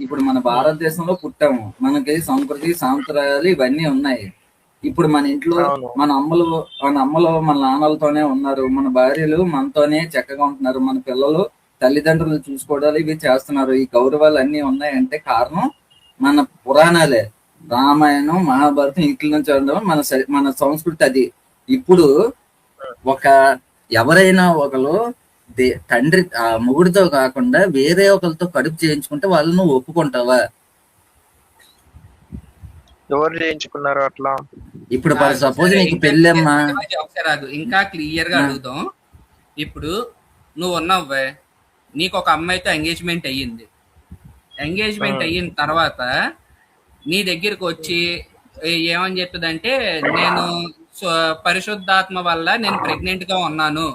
ఇప్పుడు మన భారతదేశంలో పుట్టాము, మనకి సంస్కృతి సాంప్రదాయాలు ఇవన్నీ ఉన్నాయి. ఇప్పుడు మన ఇంట్లో అవును. మన అమ్మలు మన నాన్నలతోనే ఉన్నారు, మన భార్యలు మనతోనే చక్కగా ఉంటున్నారు, మన పిల్లలు తల్లిదండ్రులు చూసుకోవడాలు ఇవి చేస్తున్నారు. ఈ గౌరవాలు అన్నీ ఉన్నాయంటే కారణం మన పురాణాలే. రామాయణం మహాభారతం ఇట్ల నుంచి ఉండడం మన సంస్కృతి అది. ఇప్పుడు ఒక ఎవరైనా ఒకరు తండ్రి మొగుడితో కాకుండా వేరే ఒకరితో కడుపు చేయించుకుంటే వాళ్ళు నువ్వు ఒప్పుకుంటావా? ఎవరు చేయించుకున్నారు అట్లా? ఇప్పుడు సపోజ్ నీకు పెళ్ళమ్మా, ఒకసారి అది ఇంకా క్లియర్ గా అడుగుదాం. ఇప్పుడు నువ్వు ఉన్నావే, నీకు ఒక అమ్మాయితో ఎంగేజ్మెంట్ అయ్యింది. ఎంగేజ్మెంట్ అయిన తర్వాత నీ దగ్గరికి వచ్చి ఏమని చెప్తుందంటే, నేను పరిశుద్ధాత్మ వల్ల నేను ప్రెగ్నెంట్ గా ఉన్నాను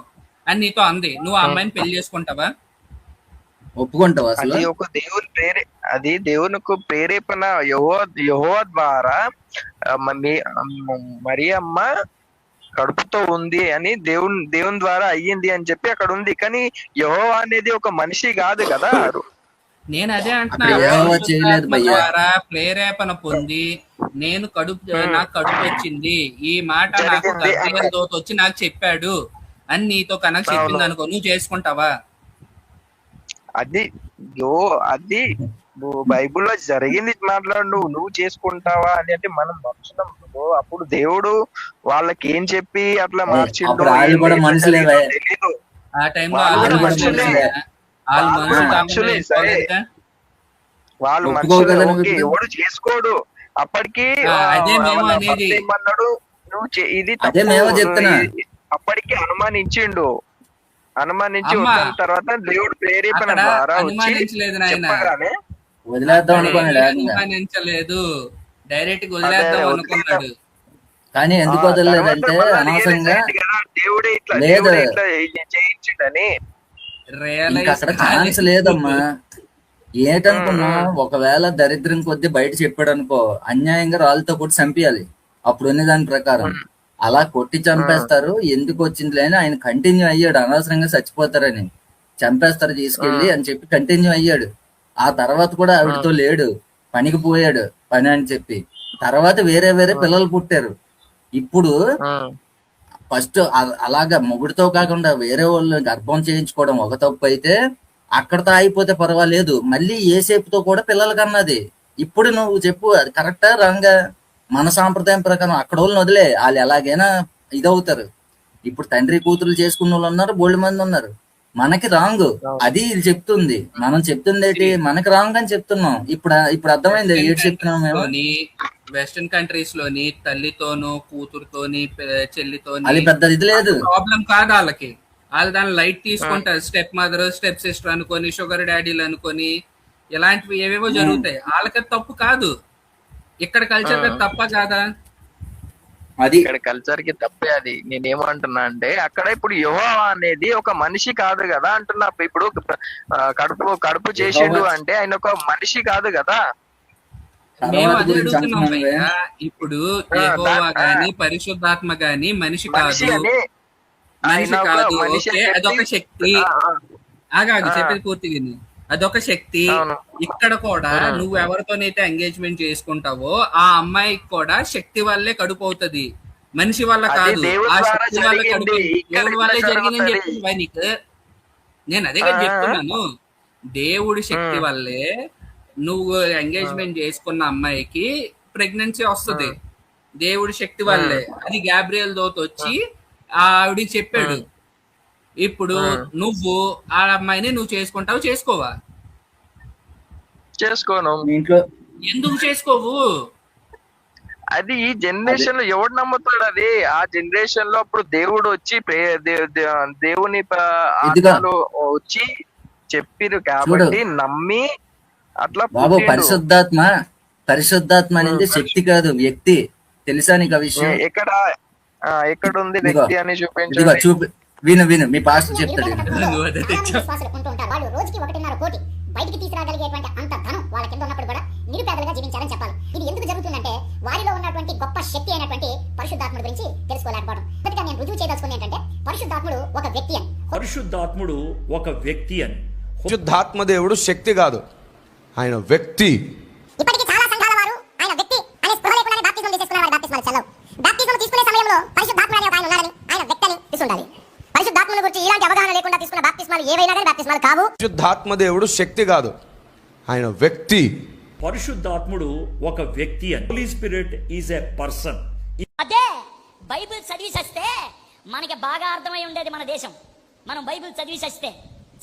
అని నీతో అంది. నువ్వు ఆ అమ్మాయిని పెళ్లి చేసుకుంటావా? ఒప్పుకుంటావా? అసలు అది ఒక అది దేవునికి ప్రేరేపణ. యెహోవా ద్వారా మరియమ్మ కడుపుతో ఉంది అని దేవుని ద్వారా అయ్యింది అని చెప్పి అక్కడ ఉంది. కానీ యెహోవా అనేది ఒక మనిషి కాదు కదా. నేను అదే అంటున్నా, ద్వారా ప్రేరేపణ పొంది నేను నాకు కడుపు వచ్చింది, ఈ మాట నాకు గబ్రియల్ దూత వచ్చి నాకు చెప్పాడు అని నీతో కనుక చెప్పింది అనుకో, నువ్వు చేసుకుంటావా? అది బైబుల్లో జరిగింది మాట్లాడు. నువ్వు చేసుకుంటావా అని అంటే మనం మనుషులం. అప్పుడు దేవుడు వాళ్ళకి ఏం చెప్పి అట్లా మార్చిండు ఆ టైంలో వాళ్ళు మనుషులు. ఎవడు చేసుకోడు అప్పటికి. ఏమన్నాడు? ఇది అప్పటికి అనుమానించి వచ్చిన తర్వాత దేవుడు ప్రేరేపణ ద్వారా అనుమానించలేదు, డైరెక్ట్ గా వదిలేద్దాం అనుకున్నాడు. కానీ ఎందుకు వదలలేదంటే అనవసరంగా దేవుడే ఇట్లా చేయించిండని. అక్కడ ఛాన్స్ లేదమ్మా. ఏంటనుకున్నా, ఒకవేళ దరిద్రం కొద్దీ బయట చెప్పాడు అనుకో, అన్యాయంగా రాళ్ళతో కొట్టి చంపేయాలి. అప్పుడు ఉన్న దాని ప్రకారం అలా కొట్టి చంపేస్తారు. ఎందుకు వచ్చింది అని ఆయన కంటిన్యూ అయ్యాడు. అనవసరంగా చచ్చిపోతారని చంపేస్తారు తీసుకెళ్ళి అని చెప్పి కంటిన్యూ అయ్యాడు. ఆ తర్వాత కూడా ఆవిడతో లేడు, పనికి పోయాడు పని అని చెప్పి. తర్వాత వేరే పిల్లలు పుట్టారు. ఇప్పుడు ఫస్ట్ అలాగా మొగుడితో కాకుండా వేరే వాళ్ళు గర్భం చేయించుకోవడం ఒక తప్పు అయితే అక్కడతో అయిపోతే పర్వాలేదు, మళ్ళీ ఏసేపుతో కూడా పిల్లలు కన్నది. ఇప్పుడు నువ్వు చెప్పు, అది కరెక్టా రాంగా? మన సాంప్రదాయం ప్రకారం అక్కడ వాళ్ళని వదిలే, వాళ్ళు ఎలాగైనా ఇదవుతారు. ఇప్పుడు తండ్రి కూతురు చేసుకున్న వాళ్ళు ఉన్నారు, బోల్డ్ మంది ఉన్నారు. మనకి రాంగ్ అది వీళ్ళు చెప్తుంది. మనం చెప్తుంది ఏంటి? మనకి రాంగ్ అని చెప్తున్నాం. ఇప్పుడు అర్థమైంది ఏంటి చెప్తున్నాం మేము. వెస్టర్న్ కంట్రీస్ లోని తల్లితోనూ కూతురుతోని చెల్లితోని అది పెద్ద ఇది లేదు, ప్రాబ్లం కాదు వాళ్ళకి. వాళ్ళు దాన్ని లైట్ తీసుకుంటారు. స్టెప్ మదర్, స్టెప్ సిస్టర్ అనుకొని, షుగర్ డాడీలు అనుకొని, ఇలాంటివి ఏవేవో జరుగుతాయి. వాళ్ళకి తప్పు కాదు. ఇక్కడ కల్చర్ తప్ప కాదా? అది ఇక్కడ కల్చర్ కి తప్పే. అది నేనేమంటున్నా అంటే, అక్కడ ఇప్పుడు యెహోవా అనేది ఒక మనిషి కాదు కదా అంటున్నా. ఇప్పుడు కడుపు చేసిండు అంటే ఆయన ఒక మనిషి కాదు కదా. మేము అదే అడుగుతున్నాం. ఇప్పుడు యెహోవా గాని పరిశుద్ధాత్మ గాని మనిషి కాదు, మనిషి కాదు. అదొక శక్తి. చెప్పేది పూర్తిగా అదొక శక్తి. ఇక్కడ కూడా నువ్వు ఎవరితోనైతే ఎంగేజ్మెంట్ చేసుకుంటావో ఆ అమ్మాయికి కూడా శక్తి వల్లే కడుపు అవుతుంది, మనిషి వల్ల కాదు. ఆ శక్తి వల్ల కడుపు దేవుడి వల్లే జరిగిందని చెప్తుంది నీకు. నేను అదే చెప్తున్నాను, దేవుడి శక్తి వల్లే నువ్వు ఎంగేజ్మెంట్ చేసుకున్న అమ్మాయికి ప్రెగ్నెన్సీ వస్తుంది, దేవుడి శక్తి వల్లే. అది గాబ్రియల్ దూత వచ్చి ఆవిడికి చెప్పాడు. ఇప్పుడు నువ్వు ఆ అమ్మాయిని నువ్వు చేసుకుంటావు, చేసుకోవా? చేసుకోను. ఎందుకు చేసుకోవు? అది ఈ జనరేషన్ లో ఎవడు నమ్ముతాడు? అది ఆ జనరేషన్ లో అప్పుడు దేవుడు వచ్చి దేవుని వచ్చి చెప్పిరు కాబట్టి నమ్మి అట్లా. బాబు, పరిశుద్ధాత్మ అనేది శక్తి కాదు, వ్యక్తి. తెలుసా నీకు ఆ విషయం? ఎక్కడ ఉంది వ్యక్తి అని చూపించు. విను మీ పాస్టర్ చెప్తాడు. బయటికి తీసుకురాగలిగేటువంటి అంత ధనం వాళ్ళ కింద ఉన్నప్పుడు కూడా నిరుపేదలుగా జీవించాలని చెప్పాలి. ఇది ఎందుకు జరుగుతుందంటే వారిలో ఉన్నటువంటి గొప్ప శక్తి అయినటువంటి పరిశుద్ధాత్ముడి గురించి తెలుసుకోలేకపోవడం. మొదటిగా నేను రుజువు చేయదలుచుకుంది ఏంటంటే పరిశుద్ధాత్ముడు ఒక వ్యక్తి అని. పరిశుద్ధాత్ముడు ఒక వ్యక్తి అని. పరిశుద్ధాత్మ దేవుడు శక్తి కాదు. ఆయన వ్యక్తి. ఇప్పటికీ చాలా సంఘాల వారు ఆయన వ్యక్తి అనే స్పృహ లేకుండానే బాప్తిజం తీసేసుకున్న వారి బాప్తిస్మాలు చెల్లవు. బాప్తిజం తీసుకునే సమయంలో పరిశుద్ధాత్మ అనే ఒక ఆయన ఉన్నాడని, ఆయన వ్యక్తి అని తీసుండాలి. పరిశుద్ధాత్మల గురించి ఇలాంటి అవగాహన లేకుండా తీసుకున్న బాప్తిస్మాలు ఏవైనా కానీ బాప్తిస్మాలు కావు. పరిశుద్ధాత్మ దేవుడు శక్తి కాదు, ఆయన వ్యక్తి. పరిశుద్ధాత్ముడు ఒక వ్యక్తి అని. Holy spirit is a person. అదే బైబిల్ చదివి చస్తే మనకి బాగా అర్థమై ఉండేది మన దేశం. మనం బైబిల్ చదివి చస్తే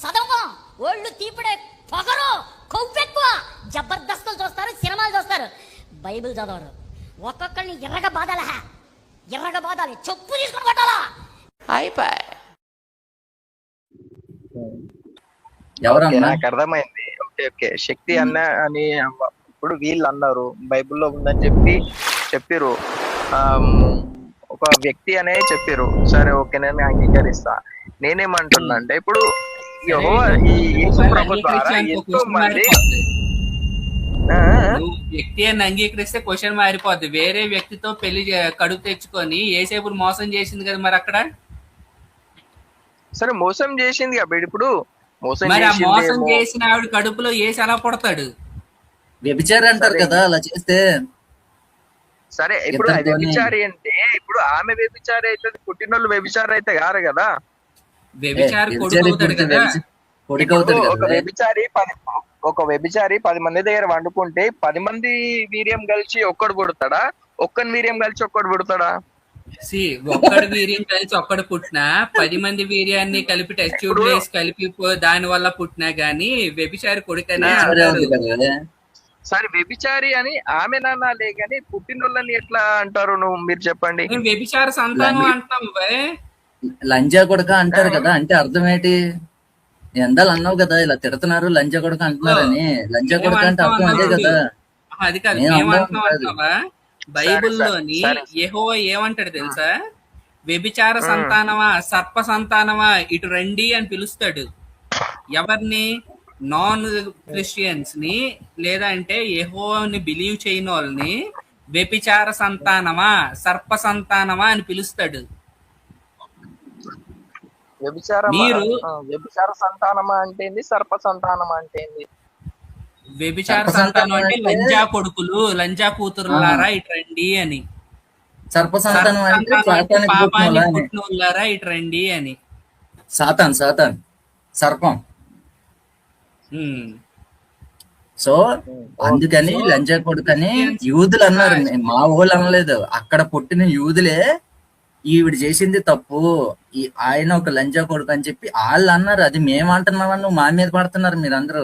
చదవము, ఒళ్ళు తీపిడే, పొగరు, కొవ్వెక్కువ, జబర్దస్తులు చూస్తారు, సినిమాలు చూస్తారు, బైబిల్ చదవరు. ఒక్కొక్కరిని ఎర్రగా బాధాలి, చెప్పు తీసుకుని కొట్టాలా అయిపోయి. ఎవరన్నా నాకు అర్థమైంది. ఓకే శక్తి అన్న అని ఇప్పుడు వీళ్ళు అన్నారు, బైబిల్లో ఉందని చెప్పిరు, ఒక వ్యక్తి అనే చెప్పిరు. సరే ఓకే, నేను అంగీకరిస్తా. నేనేమంటున్నా అంటే ఇప్పుడు యెహోవా ఈ యేసు ప్రభు ద్వారా ఎంతో మంది వ్యక్తి అని అంగీకరిస్తే క్వశ్చన్ మారిపోద్ది. వేరే వ్యక్తితో పెళ్లి కడుపు తెచ్చుకొని ఏసేపులు మోసం చేసింది కదా మరి అక్కడ. సరే మోసం చేసింది కాబట్టి ఇప్పుడు మరి ఆ మోసం చేసిన ఆవిడ కడుపులో ఏసి ఎలా పుడతాడు? వ్యభిచారి అంటారు కదా అలా చేస్తే. సరే ఇప్పుడు వ్యభిచారి అంటే ఇప్పుడు ఆమె వ్యభిచారి అవుతుంది, పుట్టినోళ్ళు వ్యభిచారి అయితే కారు కదా. వ్యభిచారి కొడుకు అవుతాడు కదా. ఒక వ్యభిచారి 10 మంది దగ్గర వండుకుంటే 10 మంది వీర్యం కలిసి ఒక్కడు పుడతాడా? ఒక్కని వీర్యం కలిసి ఒక్కడు పుడతాడా? ఒక్కడు వీర్యం కలిసి ఒక్కడు పుట్టినా 10 మంది వీర్యాన్ని కలిపి టెస్ట్ ట్యూబ్ వేసి కలిపి దాని వల్ల పుట్టినా గానీ వ్యభిచారి కొడుకనే అంటారు. సరే వ్యభిచారి అని ఆమె నాన్నలే గాని పుట్టినోళ్ళని ఎట్లా అంటారు మీరు చెప్పండి. వ్యభిచార సంతానం అంటాం, లంజా కొడుక అంటారు కదా. అంటే అర్థం ఏంటి? ఎందాలు అన్నావు కదా ఇలా తిడుతున్నారు లంజా కొడుక అంటున్నారని. లంజా కొడుక అంటే అర్థం అదే కదా. అది కాదు, ఏమంటున్నావా? బైబిల్లోని యెహోవా ఏమంటాడు తెలుసా? వ్యభిచార సంతానమా, సర్ప సంతానమా, ఇటు రండి అని పిలుస్తాడు. ఎవరిని? నాన్ క్రిస్టియన్స్ ని, లేదా అంటే యెహోవాని బిలీవ్ చేయని వాళ్ళని వ్యభిచార సంతానమా, సర్ప సంతానమా అని పిలుస్తాడు. వ్యభిచార సంతానమా అంటే ఏంది? సర్ప సంతానమా అంటే ఏంది? వ్యభిచార సంతానం అంటే లంజా కొడుకులు, లంజా కూతురులారా ఇటు రండి అని. సర్ప సంతానం అంటే పాపాన్ని పుట్టినోళ్ళారా ఇటు రండి అని. సాతాన్ సర్పం. సో అందుకని లంజా కొడుకని యూదులు అన్నారు, మా ఊళ్ళు అనలేదు. అక్కడ పుట్టిన యూదులే ఈవిడ చేసింది తప్పు, ఆయన ఒక లంజా కొడుకు అని చెప్పి వాళ్ళు అన్నారు. అది మేము అంటున్నామని నువ్వు మా మీద పడుతున్నారు మీరందరూ.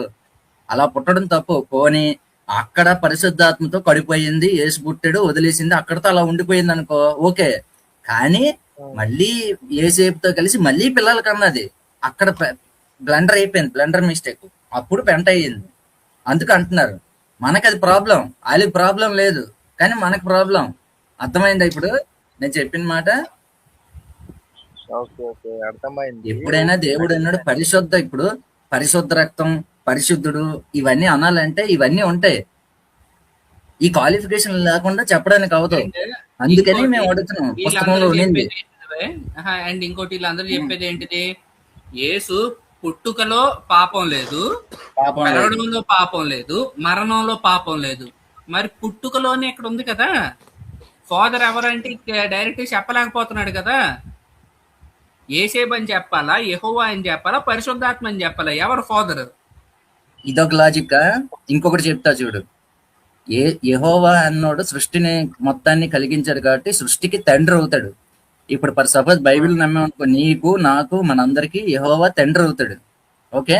అలా పుట్టడం తప్పు. పోనీ అక్కడ పరిశుద్ధాత్మతో కడిపోయింది, ఏసు పుట్టాడు, వదిలేసింది, అక్కడతో అలా ఉండిపోయింది అనుకో, ఓకే. కానీ మళ్ళీ ఏసేపుతో కలిసి మళ్ళీ పిల్లలకి అన్నది. అక్కడ బ్లండర్ అయిపోయింది, బ్లండర్ మిస్టేక్. అప్పుడు పెంట అయ్యింది. అందుకు అంటున్నారు మనకు అది ప్రాబ్లం, వాళ్ళకి ప్రాబ్లం లేదు, కానీ మనకు ప్రాబ్లం. అర్థమైందా ఇప్పుడు నేను చెప్పిన మాట? ఎప్పుడైనా దేవుడు అన్నాడు పరిశుద్ధ, ఇప్పుడు పరిశుద్ధ రక్తం, పరిశుద్ధుడు, ఇవన్నీ అనాలంటే ఇవన్నీ ఉంటాయి. ఈ క్వాలిఫికేషన్ లేకుండా చెప్పడానికి అవదు. అందుకని మేము అడుగుతున్నాం, పుస్తకంలో ఉండింది. అండ్ ఇంకోటి వీళ్ళందరూ చెప్పేది ఏంటిది? యేసు పుట్టుకలో పాపం లేదు, పెరగడంలో పాపం లేదు, మరణంలో పాపం లేదు. మరి పుట్టుకలోనే ఇక్కడ ఉంది కదా. ఫాదర్ ఎవరంటే డైరెక్ట్ చెప్పలేకపోతున్నాడు కదా. యేసేబు అని చెప్పాలా, యెహోవా అని చెప్పాలా, పరిశుద్ధాత్మ అని చెప్పాలా? ఎవరు ఫాదర్? ఇదొక లాజిక్. ఇంకొకటి చెప్తా చూడు. యెహోవా అన్నోడు సృష్టిని మొత్తాన్ని కలిగించాడు కాబట్టి సృష్టికి తండ్రి అవుతాడు. ఇప్పుడు ఫర్ సపోజ్ బైబిల్ నమ్మేమనుకో, నీకు నాకు మనందరికి యెహోవా తండ్రి అవుతాడు. ఓకే,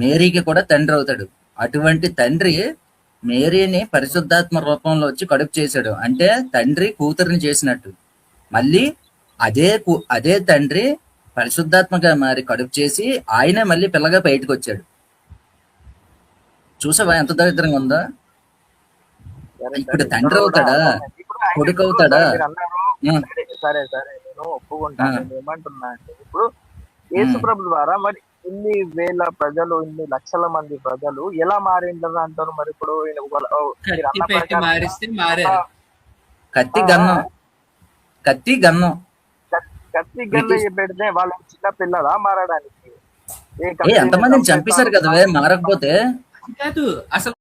మేరీకి కూడా తండ్రి అవుతాడు. అటువంటి తండ్రి మేరీని పరిశుద్ధాత్మ రూపంలో వచ్చి కడుపు చేశాడు. అంటే తండ్రి కూతురిని చేసినట్టు. మళ్ళీ అదే తండ్రి పరిశుద్ధాత్మగా మారి కడుపు చేసి ఆయనే మళ్ళీ పిల్లగా బయటకు వచ్చాడు. చూసావా ఎంత దరిద్రంగా ఉందో? ఇప్పుడు తండ్రి అవుతాడా, కొడుకు అవుతాడా? సరే నేను ఒప్పుకుంటాను. నేను ఏమంటున్నా అంటే ఇప్పుడు యేసు ప్రభు ద్వారా మరి ఇన్ని వేల ప్రజలు, ఇన్ని లక్షల మంది ప్రజలు ఎలా మారింటారు అంటారు? మరి ఇప్పుడు కత్తి గన్నం పెడితే వాళ్ళు చిన్న పిల్లలా మారడానికి? ఎంతమందిని చంపేశారు కదా మారకపోతే. కాదు అసలు